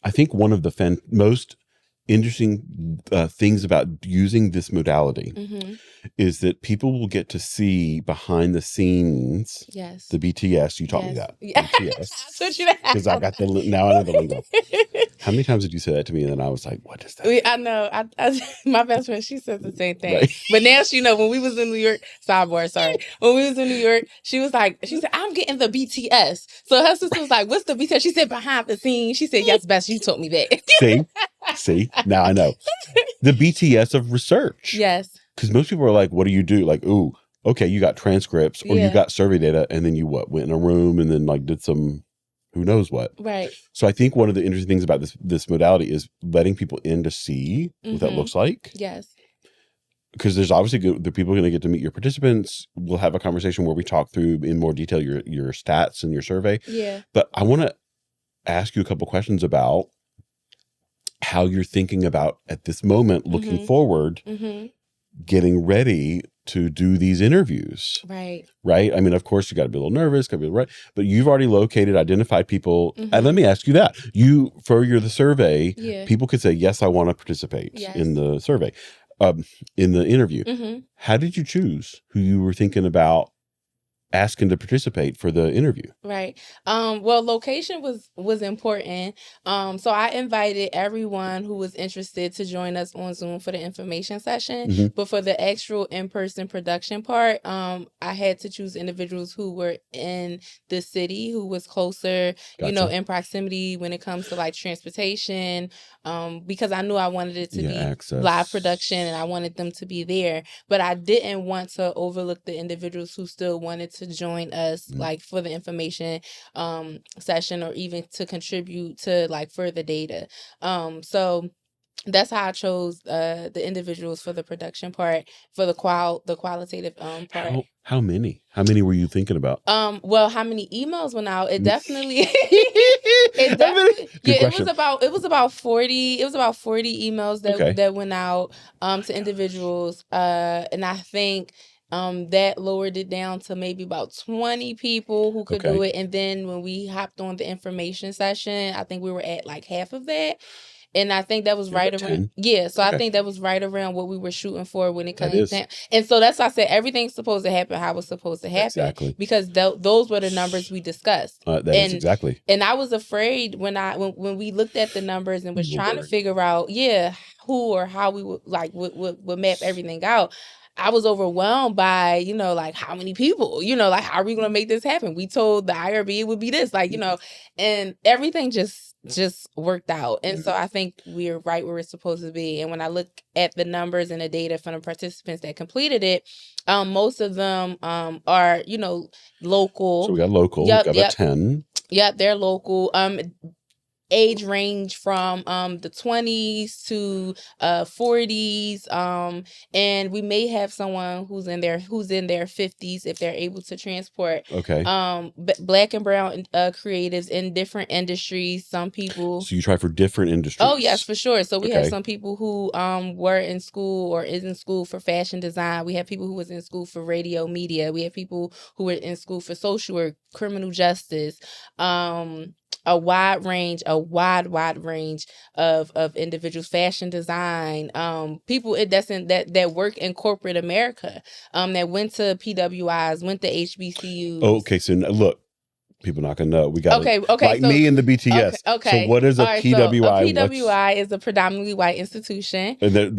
I think one of the most interesting things about using this modality is that people will get to see behind the scenes. Yes. The BTS. You taught me that. Yes. BTS. Because I got now I know the lingo. How many times did you say that to me? And then I was like, what is that? I know. My best friend, she says the same thing. Right. But now she know when we was in New York, sidebar, sorry. When we was in New York, she said, I'm getting the BTS. So her sister was like, what's the BTS? She said, behind the scenes. She said, yes, best, you taught me that. See, now I know. The BTS of research. Yes. Because most people are like, what do you do? Like, ooh, okay, you got transcripts or you got survey data, and then you went in a room and then like did some who knows what. Right. So I think one of the interesting things about this modality is letting people in to see what that looks like. Yes. Because there's obviously the people are going to get to meet your participants. We'll have a conversation where we talk through in more detail your stats and your survey. Yeah. But I want to ask you a couple questions about how you're thinking about at this moment, looking forward, getting ready to do these interviews. Right. Right. I mean, of course, you got to be a little nervous, got to be right, but you've already identified people. And let me ask you that: for the survey, people could say, "Yes, I want to participate in the survey, in the interview." How did you choose who you were thinking about asking to participate for the interview? Right. Well, location was important. So I invited everyone who was interested to join us on Zoom for the information session. But for the actual in-person production part, I had to choose individuals who were in the city, who was closer, Gotcha. In proximity when it comes to like transportation, because I knew I wanted it to be access. Live production and I wanted them to be there. But I didn't want to overlook the individuals who still wanted to join us like for the information session or even to contribute to like further data. So that's how I chose the individuals for the production part, for the qualitative part. How many were you thinking about? Well, how many emails went out? It definitely it was about 40 emails that went out to individuals, and I think that lowered it down to maybe about 20 people who could do it. And then when we hopped on the information session, I think we were at like half of that. And I think that was right around. So I think that was right around what we were shooting for when it came down. And so that's why I said everything's supposed to happen how it's supposed to happen. Exactly. Because those were the numbers we discussed. Is exactly. And I was afraid when we looked at the numbers and was trying to figure out, who or how we would like would map everything out. I was overwhelmed by, like how many people, like how are we going to make this happen? We told the IRB it would be this, like, and everything just worked out. And so I think we're right where we're supposed to be. And when I look at the numbers and the data from the participants that completed it, most of them are, local. So we got local, got about 10. Yep, they're local. Age range from the 20s to 40s, and we may have someone who's in their 50s if they're able to transport. Black and brown creatives in different industries. Some people. So you try for different industries. Oh yes, for sure. So we have some people who were in school or is in school for fashion design. We have people who was in school for radio media. We have people who were in school for social work, criminal justice. A wide range of individuals, fashion design, people that work in corporate America, that went to PWIs, went to HBCUs. Okay, so look, people not gonna know. We got like so, me and the BTS. So what is a PWI? So a PWI is a predominantly white institution, and there's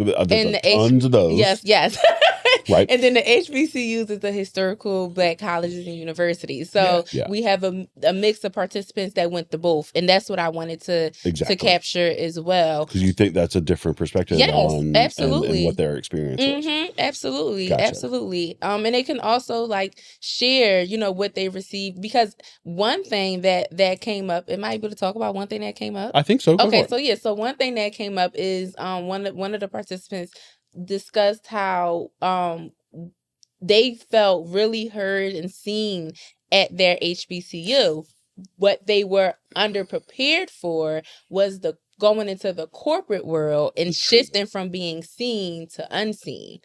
tons of those. Yes. Right. And then the HBCUs is the historical Black colleges and universities. So we have a mix of participants that went to both. And that's what I wanted to capture as well. Because you think that's a different perspective on absolutely. And what their experience was. Absolutely. Gotcha. Absolutely. And they can also like share, what they received. Because one thing that came up, am I able to talk about one thing that came up? I think so. So one thing that came up is one of the participants discussed how they felt really heard and seen at their HBCU. What they were underprepared for was the going into the corporate world and shifting from being seen to unseen.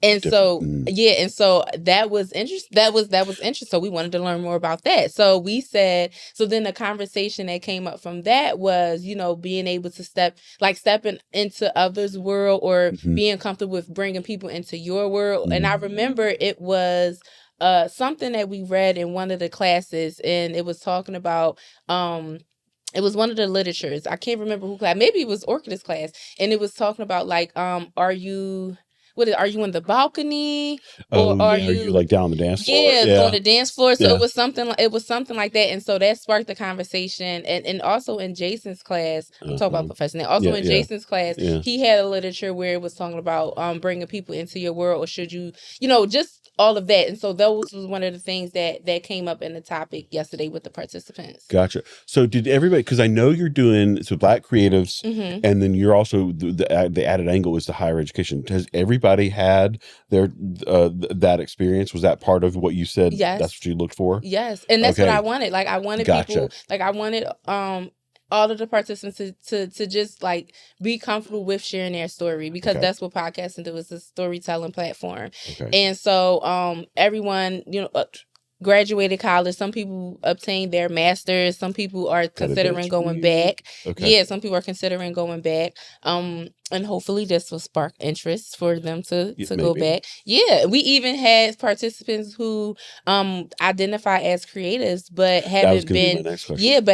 And so, and so that was interesting. That was interesting. So we wanted to learn more about that. So we said, so then the conversation that came up from that was, being able to stepping into others' world, or being comfortable with bringing people into your world. And I remember it was something that we read in one of the classes, and it was talking about, it was one of the literatures. I can't remember who class. Maybe it was Orchid's class. And it was talking about are you in the balcony, or are you like down on the dance floor? Yeah, on the dance floor. So it was something like that. And so that sparked the conversation. And also in Jason's class, I'm talking about professional. Also in Jason's class, he had a literature where it was talking about bringing people into your world, or should you, just all of that. And so those was one of the things that came up in the topic yesterday with the participants. Gotcha. So did everybody, because I know you're doing Black creatives, and then you're also the added angle is the higher education. Has everybody had their that experience? Was that part of what you said? Yes. That's what you looked for? Yes. And that's what I wanted. Like I wanted people, like I wanted all of the participants to just like be comfortable with sharing their story, because that's what podcasting do, is a storytelling platform. And so everyone, graduated college. Some people obtained their masters. Some people are considering going back. Yeah, some people are considering going back. And hopefully this will spark interest for them to go back. Yeah, we even had participants who identify as creatives, but haven't been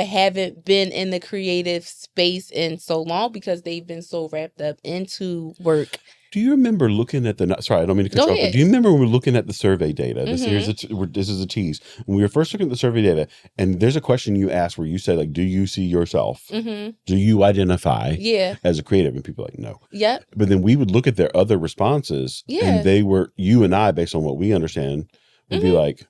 haven't been in the creative space in so long because they've been so wrapped up into work. Do you remember looking at sorry, I don't mean to cut you off, but do you remember when we were looking at the survey data? This is a tease. When we were first looking at the survey data, and there's a question you asked where you said, like, do you see yourself? Do you identify as a creative? And people are like, no. Yep. But then we would look at their other responses, and they were, you and I, based on what we understand, would be like,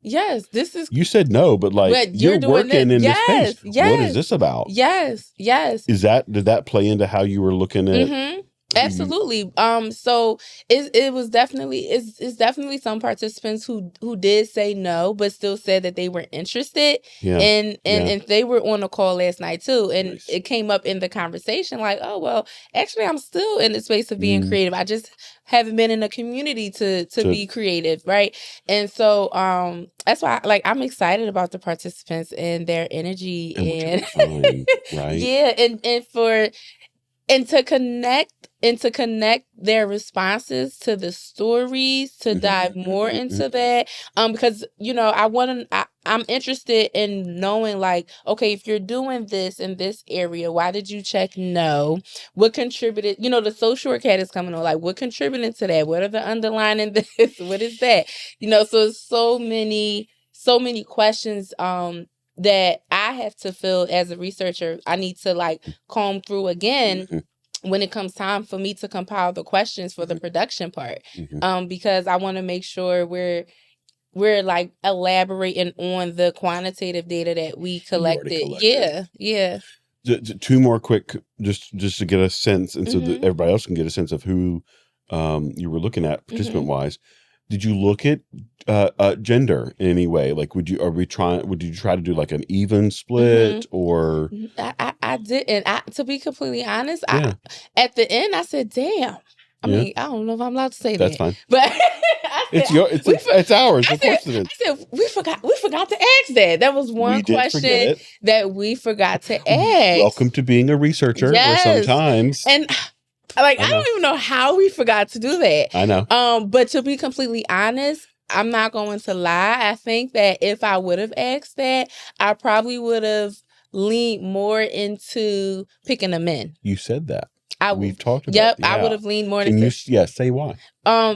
yes, this is. You said no, but like you're working in this space. What is this about? Yes. Did that play into how you were looking at? Absolutely. So it was definitely it's definitely some participants who did say no, but still said that they were interested. And they were on a call last night too. And it came up in the conversation like, oh well, actually I'm still in the space of being creative. I just haven't been in a community to be creative, right? And so that's why I'm excited about the participants and their energy and right? And to connect their responses to the stories, to dive more into that. Because, I'm interested in knowing, like, okay, if you're doing this in this area, why did you check no? What contributed? The social work cat is coming on. Like, what contributed to that? What are the underlining this? What is that? So it's so many questions that I have to feel as a researcher. I need to comb through again when it comes time for me to compile the questions for the production part. Because I want to make sure we're elaborating on the quantitative data that we collected. Yeah. Two more quick, just to get a sense, and so that everybody else can get a sense of who you were looking at participant wise. Did you look at gender in any way? Like, would you try to do like an even split or? I didn't. To be completely honest, at the end I said, "Damn." I mean, I don't know if I'm allowed to say that's that. Fine. But it's ours. Of course it is. I said we forgot to ask that. That was one question that we forgot to ask. Welcome to being a researcher. Where sometimes and. I don't even know how we forgot to do that. I know. But to be completely honest, I'm not going to lie. I think that if I would have asked that, I probably would have leaned more into picking the men. You said that. We've talked about. Yep, I would have leaned more into. Say why?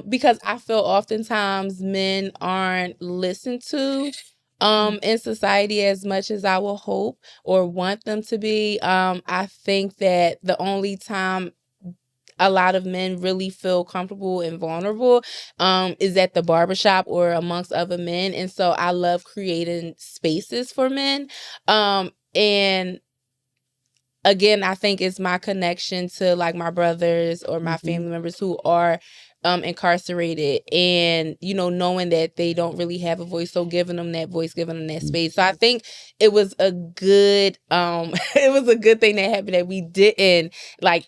Because I feel oftentimes men aren't listened to in society as much as I will hope or want them to be. I think that the only time a lot of men really feel comfortable and vulnerable is at the barbershop or amongst other men. And so I love creating spaces for men. And again, I think it's my connection to my brothers or my family members who are incarcerated, and knowing that they don't really have a voice, so giving them that voice, giving them that space. So I think it was a good it was a good thing that happened that we didn't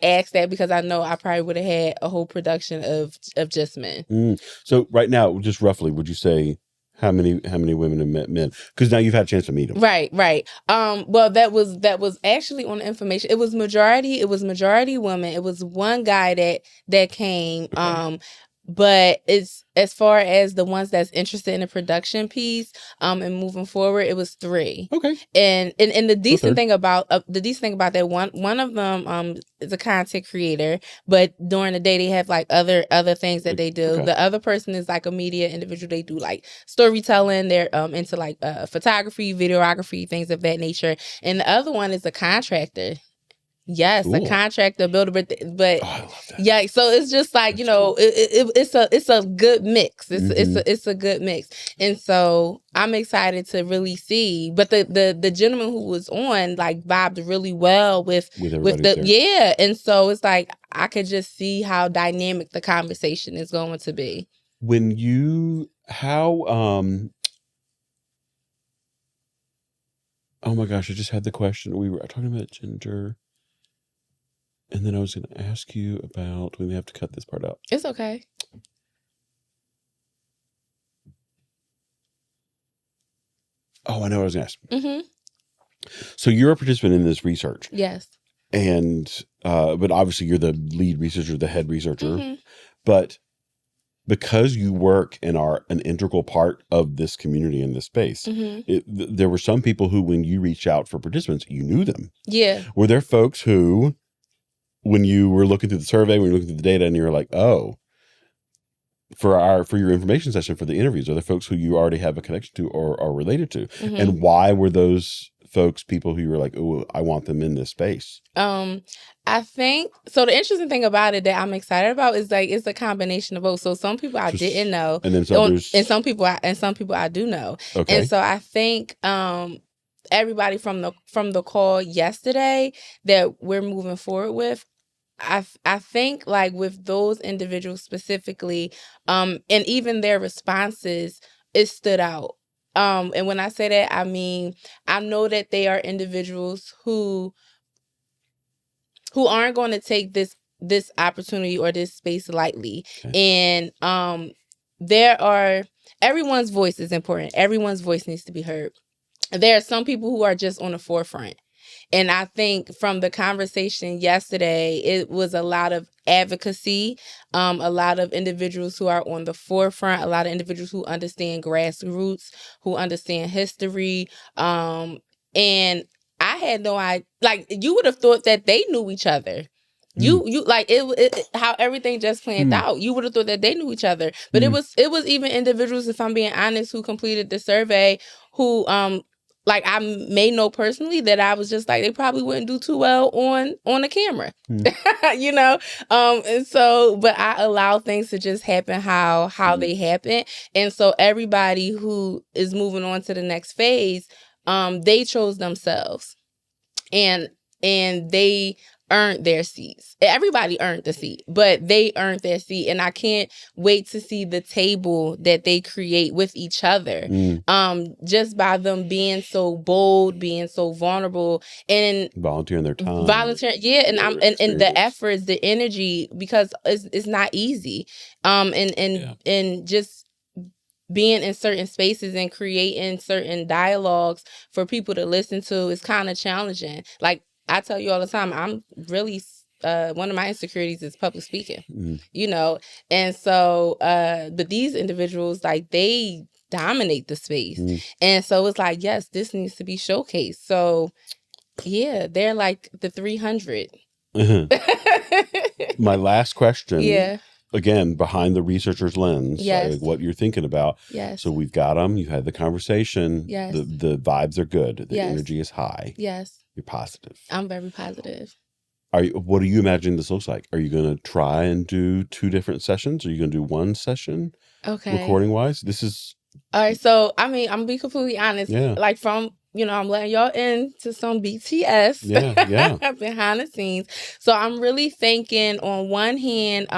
ask that, because I know I probably would have had a whole production of just men. So right now, just roughly, would you say how many women have met men? Because now you've had a chance to meet them. Right. Well, that was actually on the information. It was majority women. It was one guy that came. Okay. But it's, as far as the ones that's interested in the production piece, and moving forward, it was 3. Okay. And the decent thing about that, one of them is a content creator, but during the day they have other things that they do. Okay. The other person is a media individual. They do storytelling. They're into photography, videography, things of that nature. And the other one is a contractor. Yes, cool. A contractor, builder, but I love that. Yeah, so it's just cool. It's a good mix. It's a good mix, and so I'm excited to really see. But the gentleman who was on vibed really well with the and so it's I could just see how dynamic the conversation is going to be. When you oh my gosh, I just had the question. We were talking about gender. And then I was going to ask you about, we may have to cut this part out. It's okay. Oh, I know what I was going to ask. Mm-hmm. So you're a participant in this research. Yes. And, but obviously you're the lead researcher, the head researcher. Mm-hmm. But because you work and are an integral part of this community in this space, mm-hmm. There were some people who, when you reached out for participants, you knew them. Yeah. Were there folks who, when you were looking through the survey, when you were looking through the data, and you were like, oh, for your information session, for the interviews, are there folks who you already have a connection to or are related to? Mm-hmm. And why were those folks people who you were like, oh, I want them in this space? I think, so the interesting thing about it that I'm excited about is it's a combination of both. So some people I didn't know, and then some people I do know. Okay. And so I think everybody from the call yesterday that we're moving forward with, I think with those individuals specifically, and even their responses, it stood out. And when I say that, I mean, I know that they are individuals who aren't going to take this opportunity or this space lightly. Okay. And everyone's voice is important. Everyone's voice needs to be heard. There are some people who are just on the forefront. And I think from the conversation yesterday, it was a lot of advocacy, a lot of individuals who are on the forefront, a lot of individuals who understand grassroots, who understand history. And I had no idea, you would have thought that they knew each other. You how everything just planned out. You would have thought that they knew each other. But it was even individuals, if I'm being honest, who completed the survey who I may know personally that I was just they probably wouldn't do too well on the camera. And so, but I allow things to just happen how they happen. And so everybody who is moving on to the next phase, they chose themselves, and they earned their seats. Everybody earned the seat, but they earned their seat. And I can't wait to see the table that they create with each other. Just by them being so bold, being so vulnerable, and volunteering their time. Yeah. And the efforts, the energy, because it's not easy. And just being in certain spaces and creating certain dialogues for people to listen to is kind of challenging. I tell you all the time, I'm really, one of my insecurities is public speaking, and so, but these individuals, they dominate the space. And so it's yes, this needs to be showcased. So yeah, they're the 300. My last question. Yeah. Again, behind the researcher's lens, yes. What you're thinking about. Yes. So we've got them. You had the conversation. Yes. The vibes are good. The energy is high. Yes. You're positive. I'm very positive. What do you imagine this looks like? Are you going to try and do 2 different sessions? Are you going to do 1 session? Okay. Recording wise, this is. All right. So I mean, I'm gonna be completely honest. Yeah. From I'm letting y'all into some BTS. Yeah. Behind the scenes. So I'm really thinking, on one hand,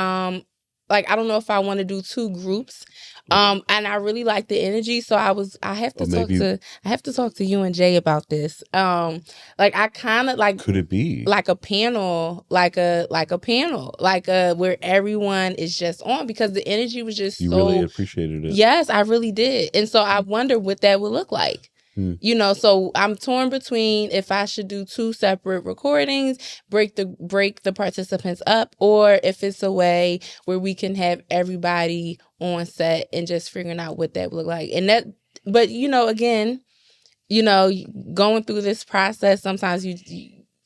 like, I don't know if I want to do 2 groups. And I really like the energy. So I have to talk to you and Jay about this. Like, I kind of like, could it be like a panel, like a panel, where everyone is just on, because the energy was just you really appreciated it. Yes, I really did. And so I wonder what that would look like. You know, so I'm torn between if I should do 2 separate recordings, break the participants up, or if it's a way where we can have everybody on set and just figuring out what that would look like. And that, but you know, again, you know, going through this process, sometimes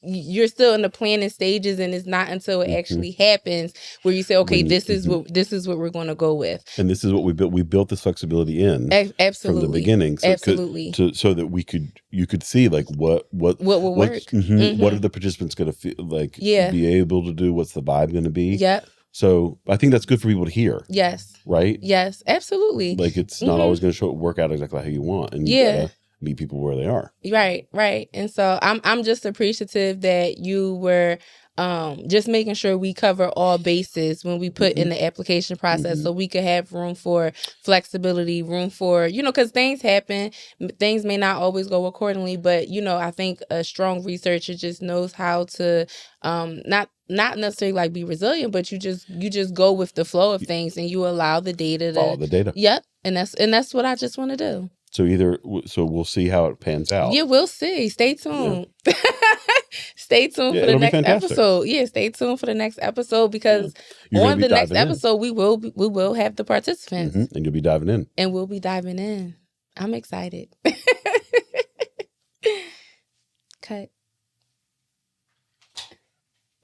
you're still in the planning stages, and it's not until it actually happens where you say, okay, this is what we're going to go with. And this is what we built. We built this flexibility in absolutely from the beginning, so absolutely, so that you could see like what will work. What are the participants going to feel like? Be able to do? What's the vibe going to be? Yep. So I think that's good for people to hear. Yes. Right. Yes. Absolutely. Like, it's not always going to work out exactly how you want, and you gotta meet people where they are. Right. And so I'm just appreciative that you were just making sure we cover all bases when we put in the application process, so we could have room for flexibility, room for, you know, because things happen, things may not always go accordingly, but you know, I think a strong researcher just knows how to not necessarily like be resilient, but you just go with the flow of things, and you allow the data to follow the data. Yep. And that's what I just want to do. So we'll see how it pans out. Yeah, we'll see. Stay tuned. Yeah. Stay tuned for the next episode. Yeah, stay tuned for the next episode, because on the next episode we will have the participants, and you'll be diving in. And we'll be diving in. I'm excited. Cut.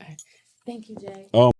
All right. Thank you, Jay.